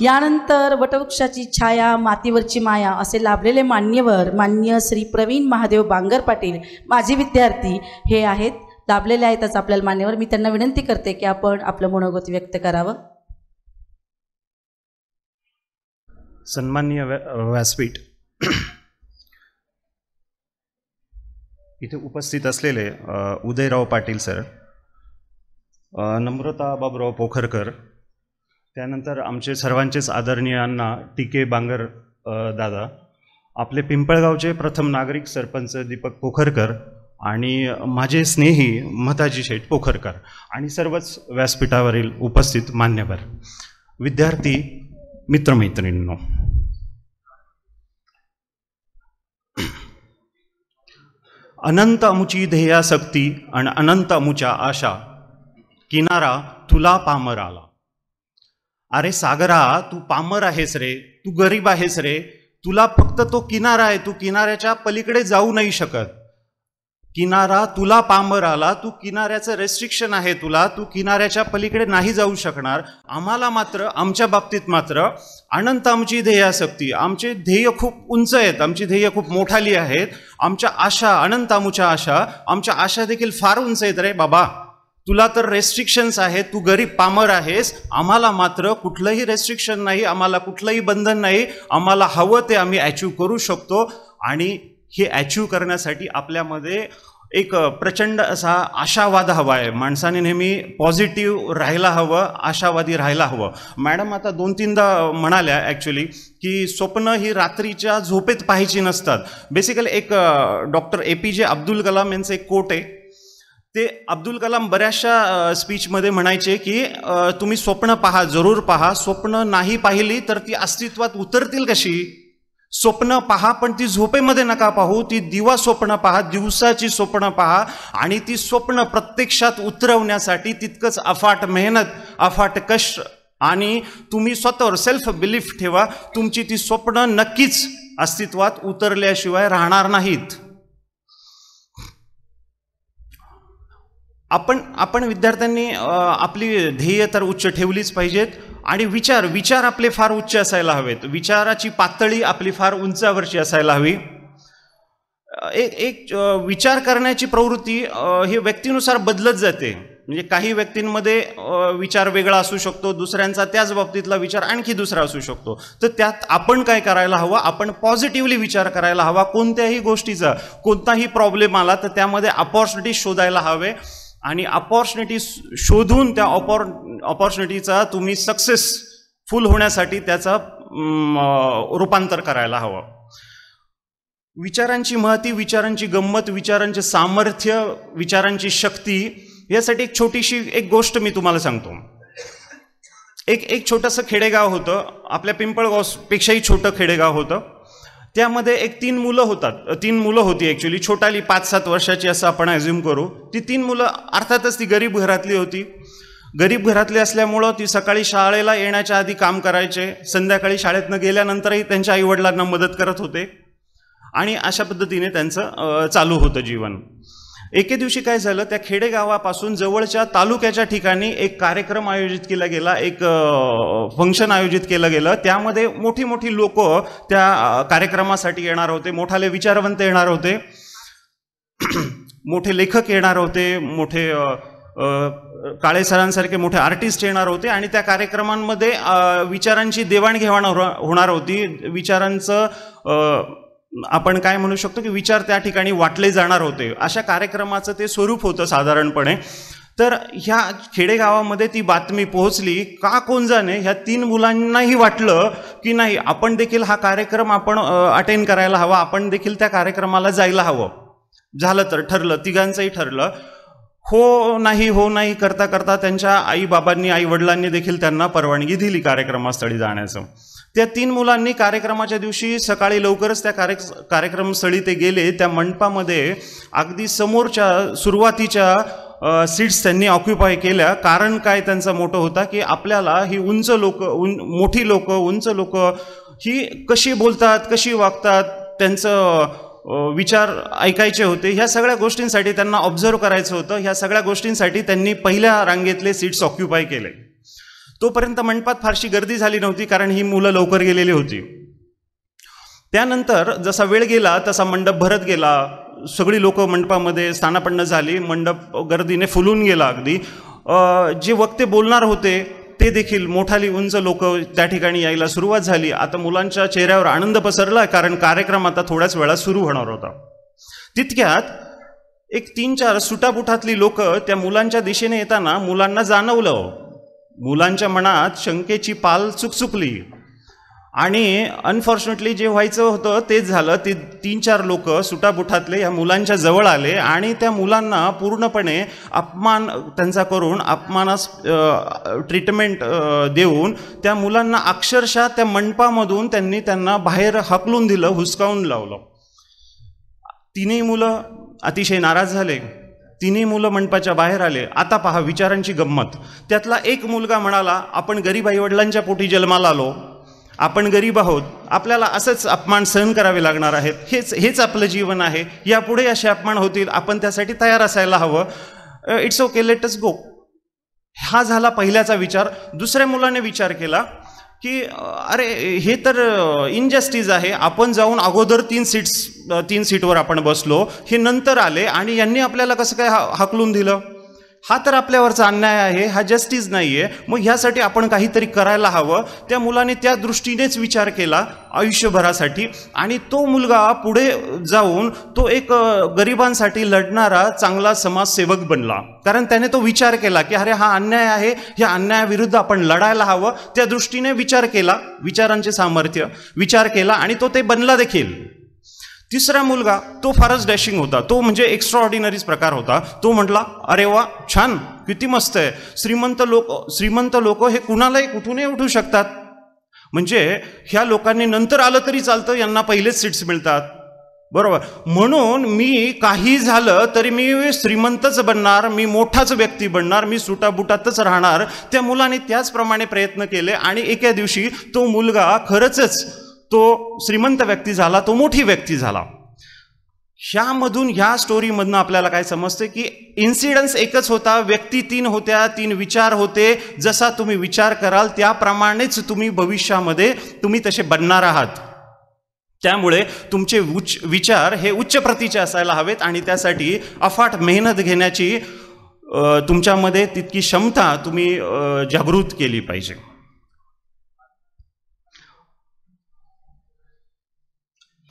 यानंतर वटवृक्षाची छाया मातीवरची माया असे लाभलेले मान्यवर मान्य श्री प्रवीण महादेव बांगर पाटील माजी विद्यार्थी हे आहेत, लाभलेले आहेतच आपल्याला मान्यवर. मी त्यांना विनंती करते की आपण आपलं मनोगत व्यक्त करावं. सन्माननीय व्यासपीठ, इथे उपस्थित असलेले उदयराव पाटील सर, नम्रता बाबुराव पोखरकर, त्यानंतर आमचे सर्वांचेच आदरणीय अण्णा टी.के. बांगर दादा, आपले पिंपळगावचे प्रथम नागरिक सरपंच दीपक पोखरकर आणि माझे स्नेही मताजी शेठ पोखरकर आणि सर्वच व्यासपीठावरील उपस्थित मान्यवर, विद्यार्थी मित्रमैत्रिणींनो, अनंत अमुची ध्येयासक्ती आणि अनंत अमुच्या आशा, किनारा तुला पामर आला. अरे सागरा, तू पामर आहेस रे, तू गरीब आहेस रे, तुला फक्त तो किनारा आहे, तू किनाऱ्याच्या पलीकडे जाऊ नाही शकत. किनारा तुला पामर आला, तू किनाऱ्याचं रेस्ट्रिक्शन आहे तुला, तू किनाऱ्याच्या पलीकडे नाही जाऊ शकणार. आम्हाला मात्र, आमच्या बाबतीत मात्र अनंत आमची ध्येयासक्ती, आमचे ध्येय खूप उंच आहेत, आमची ध्येय खूप मोठाली आहेत, आमच्या आशा अनंत आमुच्या आशा, आमच्या आशा देखील फार उंच आहेत रे बाबा. तुला तर रेस्ट्रिक्शन्स आहेत, तू गरीब पामर आहेस, आम्हाला मात्र कुठलंही रेस्ट्रिक्शन नाही, आम्हाला कुठलंही बंधन नाही, आम्हाला हवं ते आम्ही अचीव करू शकतो. आणि हे अचीव करण्यासाठी आपल्यामध्ये एक प्रचंड असा आशावाद हवा आहे. माणसाने नेहमी पॉझिटिव्ह राहायला हवं, आशावादी राहायला हवं. मॅडम आता 2-3दा म्हणाल्या ॲक्च्युली की स्वप्न ही रात्रीच्या झोपेत पाहायची नसतात. बेसिकली एक डॉक्टर APJ अब्दुल कलाम यांचं एक कोट आहे. ते अब्दुल कलाम बऱ्याचशा स्पीचमध्ये म्हणायचे की तुम्ही स्वप्न पहा, जरूर पहा, स्वप्न नाही पाहिली तर ती अस्तित्वात उतरतील कशी. स्वप्न पहा पण ती झोपेमध्ये नका पाहू, ती दिवा स्वप्न पहा, दिवसाची स्वप्न पहा, आणि ती स्वप्न प्रत्यक्षात उतरवण्यासाठी तितकंच अफाट मेहनत, अफाट कष्ट, आणि तुम्ही स्वतःवर सेल्फ बिलीफ ठेवा. तुमची ती स्वप्न नक्कीच अस्तित्वात उतरल्याशिवाय राहणार नाहीत. आपण विद्यार्थ्यांनी आपली ध्येय तर उच्च ठेवलीच पाहिजेत, आणि विचार आपले फार उच्च असायला हवेत. विचाराची पातळी आपली फार उंचावरची असायला हवी. एक विचार करण्याची प्रवृत्ती ही व्यक्तीनुसार बदलत जाते. म्हणजे काही व्यक्तींमध्ये विचार वेगळा असू शकतो, दुसऱ्यांचा त्याच बाबतीतला विचार आणखी दुसरा असू शकतो. तर त्यात आपण काय करायला हवं, आपण पॉझिटिव्हली विचार करायला हवा. कोणत्याही गोष्टीचा कोणताही प्रॉब्लेम आला तर त्यामध्ये अपॉर्च्युनिटी शोधायला हवे, आणि अपॉर्च्युनिटी शोधून त्या अपॉर्च्युनिटीचा तुम्ही सक्सेसफुल होण्यासाठी त्याचं रूपांतर करायला हवं. विचारांची महती, विचारांची गंमत, विचारांचे सामर्थ्य, विचारांची शक्ती, यासाठी एक छोटीशी एक गोष्ट मी तुम्हाला सांगतो. एक छोटंसं खेडेगाव होतं, आपल्या पिंपळगावपेक्षाही छोटं खेडेगाव होतं. त्यामध्ये एक 3 मुलं होती ॲक्च्युली, छोटाली 5-7 वर्षाची असं आपण ॲझ्युम करू. ती 3 मुलं अर्थातच ती गरीब घरातली होती. गरीब घरातली असल्यामुळं ती सकाळी शाळेला येण्याच्या आधी काम करायचे, संध्याकाळी शाळेतनं गेल्यानंतरही त्यांच्या आईवडिलांना मदत करत होते, आणि अशा पद्धतीने त्यांचं चालू होतं जीवन. एके दिवशी काय झालं, त्या खेडेगावापासून जवळच्या तालुक्याच्या ठिकाणी एक कार्यक्रम आयोजित केला गेला, एक फंक्शन आयोजित केलं गेलं. त्यामध्ये मोठी लोक त्या कार्यक्रमासाठी येणार होते, मोठाले विचारवंत येणार होते, मोठे लेखक येणार होते, मोठे काळे सरांसारखे मोठे आर्टिस्ट येणार होते, आणि त्या कार्यक्रमांमध्ये विचारांची देवाणघेवाण होणार होती. विचारांचं आपण काय म्हणू शकतो की विचार त्या ठिकाणी वाटले जाणार होते. अशा कार्यक्रमाचं ते स्वरूप होतं साधारणपणे. तर ह्या खेडेगावामध्ये ती बातमी पोहोचली का कोण जाणे, ह्या 3 मुलांनाही वाटलं की नाही, आपण देखील हा कार्यक्रम आपण अटेंड करायला हवा, आपण देखील त्या कार्यक्रमाला जायला हवं. झालं तर ठरलं, तिघांचंही ठरलं. हो नाही करता करता त्यांच्या आईबाबांनी, आईवडिलांनी देखील त्यांना परवानगी दिली कार्यक्रमस्थळी जाण्याचं. त्या 3 मुलांनी कार्यक्रमाच्या दिवशी सकाळी लवकरच त्या कार्यक्रमस्थळी ते गेले. त्या मंडपामध्ये अगदी समोरच्या सुरुवातीच्या सीट्स त्यांनी ऑक्युपाय केल्या. कारण काय त्यांचा मोठं होता की आपल्याला ही मोठी लोक, उंच लोक ही कशी बोलतात, कशी वागतात, त्यांचं विचार ऐकायचे होते. ह्या सगळ्या गोष्टींसाठी त्यांना ऑब्झर्व करायचं होतं. ह्या सगळ्या गोष्टींसाठी त्यांनी पहिल्या रांगेतले सीट्स ऑक्युपाय केले. तोपर्यंत मंडपात फारशी गर्दी झाली नव्हती, कारण ही मुलं लवकर गेलेली होती. त्यानंतर जसा वेळ गेला तसा मंडप भरत गेला, सगळी लोक मंडपामध्ये स्थानापन्न झाली, मंडप गर्दीने फुलून गेला अगदी. जे वक्ते बोलणार होते ते देखील मोठाली उंच लोक त्या ठिकाणी यायला सुरुवात झाली. आता मुलांच्या चेहऱ्यावर आनंद पसरला, कारण कार्यक्रम आता थोड्याच वेळात सुरू होणार होता. तितक्यात एक 3-4 सुटाबुटातली लोक त्या मुलांच्या दिशेने येताना मुलांना जाणवलं, मुलांच्या मनात शंकेची पाल चुकचुकली आणि अनफॉर्च्युनेटली जे व्हायचं होतं तेच झालं. ते 3-4 लोक सुटाबुटातले या मुलांच्या जवळ आले आणि त्या मुलांना पूर्णपणे अपमान त्यांचा करून, अपमानास ट्रीटमेंट देऊन त्या मुलांना अक्षरशः त्या मंडपामधून त्यांना बाहेर हाकलून दिलं, हुसकावून लावलं. तिन्ही मुलं अतिशय नाराज झाले. तिन्ही मुलं मंडपाच्या बाहेर आले. आता पहा विचारांची गंमत. त्यातला एक मुलगा म्हणाला, आपण गरीब आईवडिलांच्या पोटी जन्माला आलो, आपण गरीब आहोत, आपल्याला असंच अपमान सहन करावे लागणार आहेत, हेच आपलं जीवन आहे, यापुढे असे अपमान होतील, आपण त्यासाठी तयार असायला हवं, इट्स ओके, लेट अस गो. हा झाला पहिल्याचा विचार. दुसऱ्या मुलाने विचार केला की अरे हे तर इनजस्टिस आहे, आपण जाऊन अगोदर 3 सीटवर आपण बसलो, हे नंतर आले आणि यांनी आपल्याला कसं काय हाकलून दिलं, हा तर आपल्यावरचा अन्याय आहे, हा जस्टिस नाही आहे, मग ह्यासाठी आपण काहीतरी करायला हवं. त्या मुलाने त्या दृष्टीनेच विचार केला आयुष्यभरासाठी आणि तो मुलगा पुढे जाऊन तो एक गरिबांसाठी लढणारा चांगला समाजसेवक बनला. कारण त्याने तो विचार केला की अरे हा अन्याय आहे, ह्या अन्यायाविरुद्ध आपण लढायला हवं. त्या दृष्टीने विचार केला, विचारांचे सामर्थ्य विचार केला आणि तो ते बनला देखील. तिसरा मुलगा तो फारच डॅशिंग होता, तो म्हणजे एक्स्ट्राऑर्डिनरीज प्रकार होता. तो म्हटला अरे वा छान, किती मस्त आहे, श्रीमंत लोक हे कुणालाही कुठूनही उठू शकतात, म्हणजे ह्या लोकांनी नंतर आलं तरी चालतं, यांना पहिलेच सीट्स मिळतात, बरोबर, म्हणून मी काही झालं तरी मी श्रीमंतच बनणार, मी मोठाच व्यक्ती बनणार, मी सुटाबुटातच राहणार. त्या मुलाने त्याचप्रमाणे प्रयत्न केले आणि एका दिवशी तो मुलगा खरंच तो श्रीमंत व्यक्ती झाला, तो मोठी व्यक्ती झाला. ह्यामधून, ह्या स्टोरीमधून आपल्याला काय समजते की इन्सिडन्स एकच होता, व्यक्ती 3 होत्या, 3 विचार होते. जसा तुम्ही विचार कराल त्याप्रमाणेच तुम्ही भविष्यामध्ये तुम्ही तसे बनणार आहात. त्यामुळे तुमचे विचार हे उच्च प्रतीचे असायला हवेत आणि त्यासाठी अफाट मेहनत घेण्याची तुमच्यामध्ये तितकी क्षमता तुम्ही जागृत केली पाहिजे.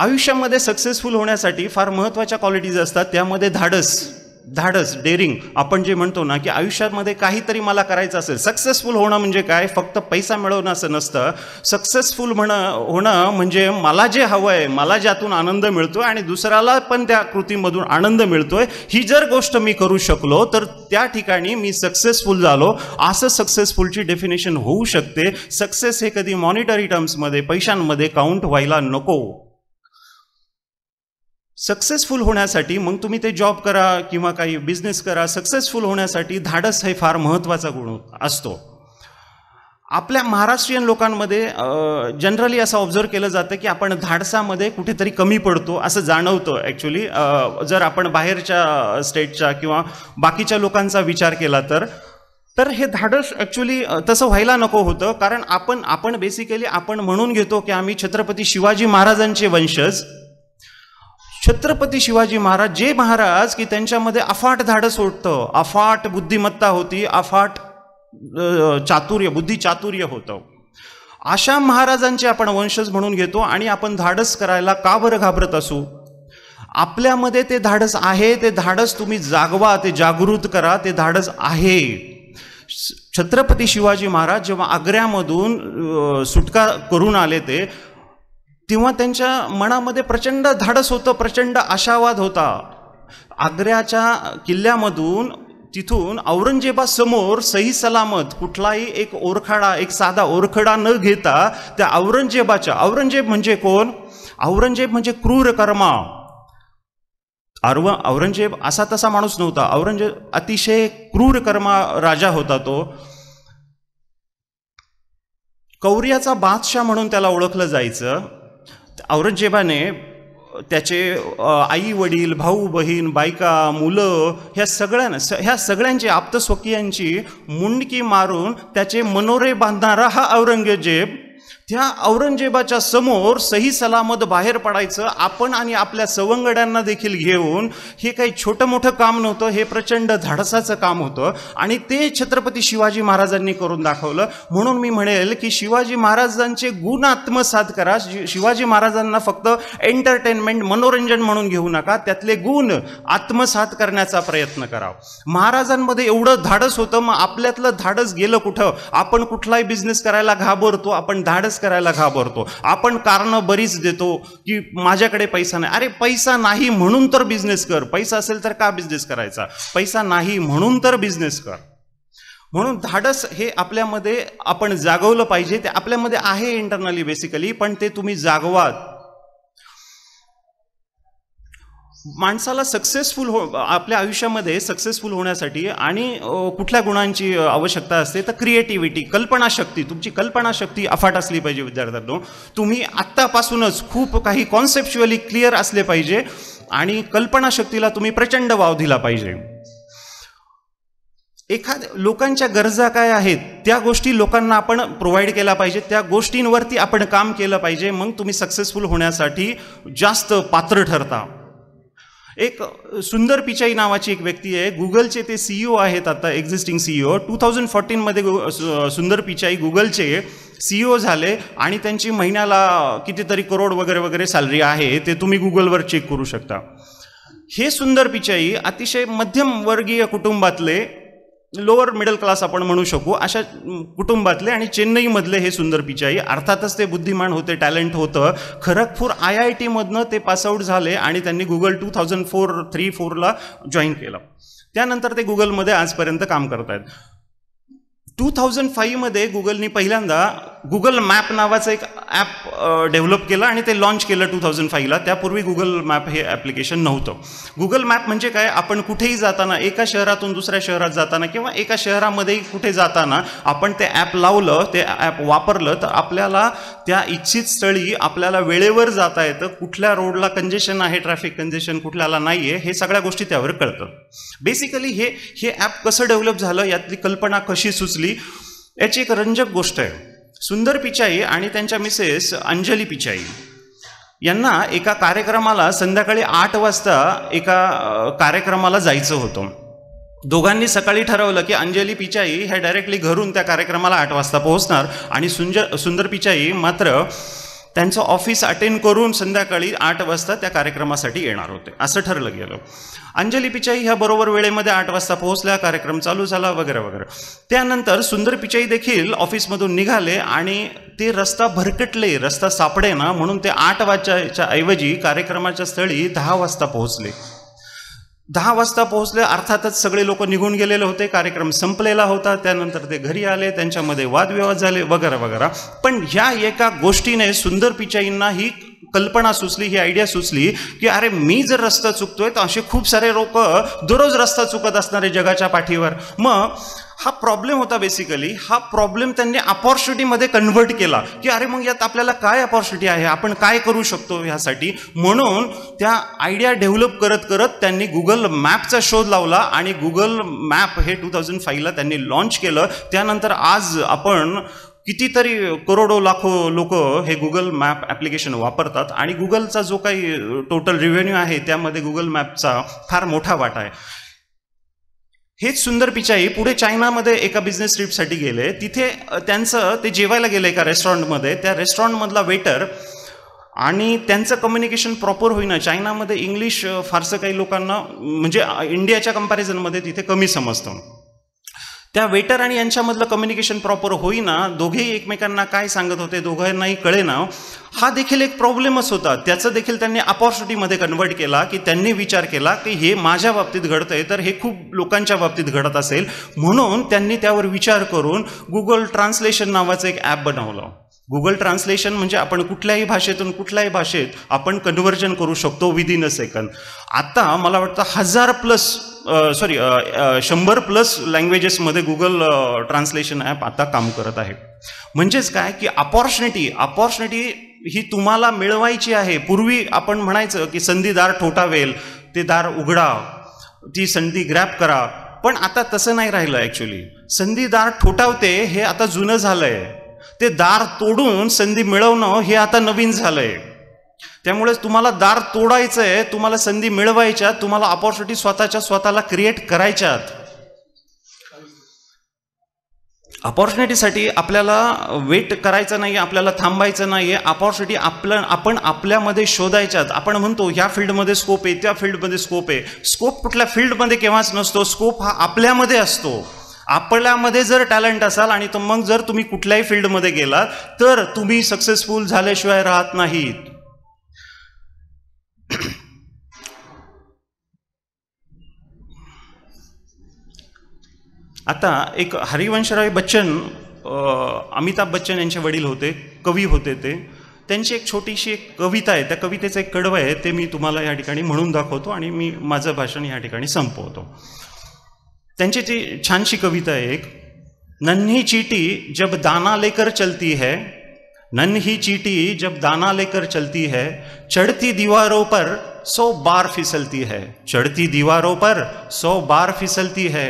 आयुष्यामध्ये सक्सेसफुल होण्यासाठी फार महत्त्वाच्या क्वालिटीज असतात. त्यामध्ये धाडस, डेअरिंग, आपण जे म्हणतो ना की आयुष्यामध्ये काहीतरी मला करायचं असेल. सक्सेसफुल होणं म्हणजे काय, फक्त पैसा मिळवणं असं नसतं. सक्सेसफुल होणं म्हणजे मला जे हवं आहे, मला ज्यातून आनंद मिळतोय आणि दुसऱ्याला पण त्या कृतीमधून आनंद मिळतोय, ही जर गोष्ट मी करू शकलो तर त्या ठिकाणी मी सक्सेसफुल झालो. असं सक्सेसफुलची डेफिनेशन होऊ शकते. सक्सेस हे कधी मॉनिटरी टर्म्समध्ये, पैशांमध्ये काउंट व्हायला नको. सक्सेसफुल होण्यासाठी मग तुम्ही ते जॉब करा किंवा काही बिझनेस करा, सक्सेसफुल होण्यासाठी धाडस हे फार महत्त्वाचा गुण असतो. आपल्या महाराष्ट्रीयन लोकांमध्ये जनरली असं ऑब्झर्व केलं जातं की आपण धाडसामध्ये कुठेतरी कमी पडतो असं जाणवतं. ॲक्च्युली जर आपण बाहेरच्या स्टेटच्या किंवा बाकीच्या लोकांचा विचार केला तर हे धाडस ॲक्च्युली तसं व्हायला नको होतं. कारण आपण बेसिकली आपण म्हणून घेतो की आम्ही छत्रपती शिवाजी महाराजांचे वंशज. छत्रपती शिवाजी महाराज जे महाराज की त्यांच्यामध्ये अफाट धाडस होतं, अफाट बुद्धिमत्ता होती, अफाट बुद्धी चातुर्य होतं. अशा महाराजांचे आपण वंशज म्हणून घेतो आणि आपण धाडस करायला का बरं घाबरत असू. आपल्यामध्ये ते धाडस आहे, ते धाडस तुम्ही जागवा, ते जागृत करा, ते धाडस आहे. छत्रपती शिवाजी महाराज जेव्हा आग्र्यामधून सुटका करून आले तेव्हा त्यांच्या मनामध्ये प्रचंड धाडस होतं, प्रचंड आशावाद होता. आग्र्याच्या किल्ल्यामधून तिथून औरंगजेबासमोर सही सलामत कुठलाही एक ओरखडा, एक साधा ओरखडा न घेता त्या औरंगजेब म्हणजे कोण? औरंगजेब म्हणजे क्रूर कर्मा. औरंगजेब असा तसा माणूस नव्हता. औरंगजेब अतिशय क्रूर कर्मा राजा होता. तो कौर्याचा बादशाह म्हणून त्याला ओळखलं जायचं. औरंगजेबाने त्याचे आई वडील, भाऊ बहीण, बायका, मुलं ह्या सगळ्यांची आप्तस्वकीयांची मुंडकी मारून त्याचे मनोरे बांधणारा हा औरंगजेब, त्या औरंगजेबाच्या समोर सही सलामत बाहेर पडायचं आपण आणि आपल्या सवंगड्यांना देखील घेऊन, हे काही छोटं मोठं काम नव्हतं, हे प्रचंड धाडसाचं काम होतं आणि ते छत्रपती शिवाजी महाराजांनी करून दाखवलं. म्हणून मी म्हणेल की शिवाजी महाराजांचे गुण आत्मसात करा. शिवाजी महाराजांना फक्त एंटरटेनमेंट, मनोरंजन म्हणून घेऊ नका, त्यातले गुण आत्मसात करण्याचा प्रयत्न करा. महाराजांमध्ये एवढं धाडस होतं, मग आपल्यातलं धाडस गेलं कुठं? आपण कुठलाही बिझनेस करायला घाबरतो, आपण धाडस करायला घाबरतो, आपण कारणं बरीच देतो की माझ्याकडे पैसा नाही. अरे पैसा नाही म्हणून तर बिझनेस कर. पैसा असेल तर का बिझनेस करायचा? पैसा नाही म्हणून तर बिझनेस कर. म्हणून धाडस हे आपल्यामध्ये आपण जागवलं पाहिजे. ते आपल्यामध्ये आहे इंटरनली बेसिकली, पण ते तुम्ही जागवा. माणसाला आपल्या आयुष्यामध्ये सक्सेसफुल होण्यासाठी आणि कुठल्या गुणांची आवश्यकता असते तर क्रिएटिव्हिटी, कल्पनाशक्ती. तुमची कल्पनाशक्ती अफाट असली पाहिजे विद्यार्थ्यांनो. तुम्ही आत्तापासूनच खूप काही कॉन्सेप्च्युअली क्लिअर असले पाहिजे आणि कल्पनाशक्तीला तुम्ही प्रचंड वाव दिला पाहिजे. लोकांच्या गरजा काय आहेत त्या गोष्टी लोकांना आपण प्रोव्हाइड केल्या पाहिजे, त्या गोष्टींवरती आपण काम केलं पाहिजे. मग तुम्ही सक्सेसफुल होण्यासाठी जास्त पात्र ठरता. एक सुंदर पिचाई नावाची एक व्यक्ती आहे, गुगलचे ते CEO आहेत, आता एक्झिस्टिंग CEO. 2014 मध्ये सुंदर पिचाई गुगलचे CEO झाले आणि त्यांची महिन्याला कितीतरी करोड वगैरे वगैरे सॅलरी आहे. ते तुम्ही गुगलवर चेक करू शकता. हे सुंदर पिचाई अतिशय मध्यमवर्गीय कुटुंबातले, लोअर मिडल क्लास आपण म्हणू शकू अशा कुटुंबातले आणि चेन्नईमधले हे सुंदर पिचाई. अर्थातच ते बुद्धिमान होते, टॅलेंट होतं. खरगपूर IIT मधनं ते पासआउट झाले आणि त्यांनी गुगल 2003-04 जॉईन केलं. त्यानंतर ते गुगलमध्ये आजपर्यंत काम करत आहेत. 2005 मध्ये गुगलनी पहिल्यांदा गुगल मॅप नावाचं एक ॲप डेव्हलप केलं आणि ते लॉन्च केलं 2005ला. त्यापूर्वी गुगल मॅप हे ॲप्लिकेशन नव्हतं. गुगल मॅप म्हणजे काय? आपण कुठेही जाताना, एका शहरातून दुसऱ्या शहरात जाताना किंवा एका शहरामध्ये कुठे जाताना आपण ते ॲप लावलं, ते ॲप वापरलं तर आपल्याला त्या इच्छित स्थळी आपल्याला वेळेवर जाता येतं. कुठल्या रोडला कंजेशन आहे, ट्रॅफिक कंजेशन कुठल्याला नाही आहे, हे सगळ्या गोष्टी त्यावर कळतं. बेसिकली हे ॲप कसं डेव्हलप झालं, यातली कल्पना कशी सुचली, याची एक रंजक गोष्ट आहे. सुंदर पिचाई आणि त्यांच्या मिसेस अंजली पिचाई यांना एका कार्यक्रमाला संध्याकाळी 8 वाजता एका कार्यक्रमाला जायचं होतं. दोघांनी सकाळी ठरवलं की अंजली पिचाई ह्या डायरेक्टली घरून त्या कार्यक्रमाला 8 वाजता पोहोचणार आणि सुंदर पिचाई मात्र त्यांचं ऑफिस अटेंड करून संध्याकाळी 8 वाजता त्या कार्यक्रमासाठी येणार होते, असं ठरलं गेलं. अंजली पिचाई ह्या बरोबर वेळेमध्ये 8 वाजता पोहोचल्या, कार्यक्रम चालू झाला वगैरे वगैरे. त्यानंतर सुंदर पिचाई देखील ऑफिसमधून निघाले आणि ते रस्ता भरकटले, रस्ता सापडे ना, म्हणून ते 8 वाजताच्या ऐवजी कार्यक्रमाच्या स्थळी 10 वाजता पोहोचले. 10 वाजता पोहोचले. अर्थातच सगळे लोक निघून गेलेले होते, कार्यक्रम संपलेला होता. त्यानंतर ते घरी आले, त्यांच्यामध्ये वादविवाद झाले वगैरे वगैरे. पण ह्या एका गोष्टीने सुंदर पिचाईंना ही कल्पना सुचली, ही आयडिया सुचली की अरे मी जर रस्ता चुकतोय तर असे खूप सारे लोक दररोज रस्ता चुकत असणारे जगाच्या पाठीवर. मग हा प्रॉब्लेम होता बेसिकली. हा प्रॉब्लेम त्यांनी अपॉर्च्युनिटीमध्ये कन्व्हर्ट केला की अरे मग यात आपल्याला काय अपॉर्च्युनिटी आहे, आपण काय करू शकतो ह्यासाठी. म्हणून त्या आयडिया डेव्हलप करत करत त्यांनी गुगल मॅपचा शोध लावला आणि गुगल मॅप हे 2005ला त्यांनी लॉन्च केलं. त्यानंतर आज आपण कितीतरी करोडो लाखो लोक हे गुगल मॅप ॲप्लिकेशन वापरतात आणि गुगलचा जो काही टोटल रेव्हेन्यू आहे त्यामध्ये गुगल मॅपचा फार मोठा वाटा आहे. हेच सुंदर पिचाई पुढे चायनामध्ये एका बिझनेस ट्रिपसाठी गेले. तिथे ते जेवायला गेले एका रेस्टॉरंटमध्ये. त्या रेस्टॉरंटमधला वेटर आणि त्यांचं कम्युनिकेशन प्रॉपर होईना. चायनामध्ये इंग्लिश फारसं काही लोकांना म्हणजे इंडियाच्या कंपॅरिझनमध्ये तिथे कमी समजतं. त्या वेटर आणि यांच्यामधलं कम्युनिकेशन प्रॉपर होईना. दोघेही एकमेकांना काय सांगत होते दोघांनाही कळेना. हा देखील एक प्रॉब्लेमच होता. त्याचं देखील त्यांनी अपॉर्च्युनिटीमध्ये कन्वर्ट केला की त्यांनी विचार केला की हे माझ्या बाबतीत घडतंय तर हे खूप लोकांच्या बाबतीत घडत असेल. म्हणून त्यांनी त्यावर विचार करून गुगल ट्रान्सलेशन नावाचं एक ॲप बनवलं. गुगल ट्रान्सलेशन म्हणजे आपण कुठल्याही भाषेतून कुठल्याही भाषेत आपण कन्व्हर्जन करू शकतो विदिन अ सेकंड. आता मला वाटतं 100+ लँग्वेजेसमध्ये गुगल ट्रान्सलेशन ॲप आता काम करत आहे. म्हणजेच काय की अपॉर्च्युनिटी ही तुम्हाला मिळवायची आहे. पूर्वी आपण म्हणायचं की संधीदार ठोठावेल, ते दार उघडा, ती संधी ग्रॅब करा. पण आता तसं नाही राहिलं. ॲक्च्युली संधीदार ठोठावते हे आता जुनं झालंय. ते दार तोडून संधी मिळवणं हे आता नवीन झालंय. त्यामुळे तुम्हाला दार तोडायचंय, तुम्हाला संधी मिळवायच्या, तुम्हाला अपॉर्च्युनिटी स्वतःला क्रिएट करायच्यात. अपॉर्च्युनिटीसाठी आपल्याला वेट करायचं नाही, आपल्याला थांबायचं नाही आहे. अपॉर्च्युनिटी आपण आपल्यामध्ये शोधायच्यात. आपण म्हणतो ह्या फील्डमध्ये स्कोप आहे, त्या फील्डमध्ये स्कोप आहे. स्कोप कुठल्या फील्डमध्ये केव्हाच नसतो. स्कोप हा आपल्यामध्ये असतो. आपल्यामध्ये जर टॅलेंट असाल आणि मग जर तुम्ही कुठल्याही फील्डमध्ये गेलात तर तुम्ही सक्सेसफुल झाल्याशिवाय राहत नाहीत. आता एक हरिवंशराय बच्चन, अमिताभ बच्चन यांचे वडील होते, कवी होते. त्यांची एक छोटीशी एक कविता आहे. त्या कवितेचं एक कडवं आहे, ते मी तुम्हाला या ठिकाणी म्हणून दाखवतो आणि मी माझं भाषण या ठिकाणी संपवतो. त्यांची ती छानशी कविता आहे एक. नन्ही चीटी जब दाना लेकर चलती है, नन्ही चीटी जब दाना लेकर चलती है, चढ़ती दीवारों पर 100 बार फिसलती है, चढ़ती दीवारों पर 100 बार फिसलती है.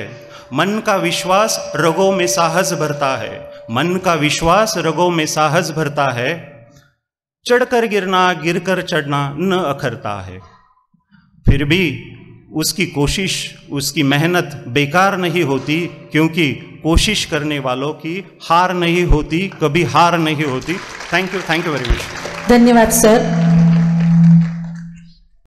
मन का विश्वास रगों में साहस भरता है, मन का विश्वास रगों में साहस भरता है. चढ़कर गिरना गिरकर चढ़ना न अखरता है, फिर भी उसकी कोशिश, उसकी मेहनत बेकार नहीं होती, क्योंकि कोशिश करने वालों की हार नहीं होती, कभी हार नहीं होती. Thank you very much. धन्यवाद सर.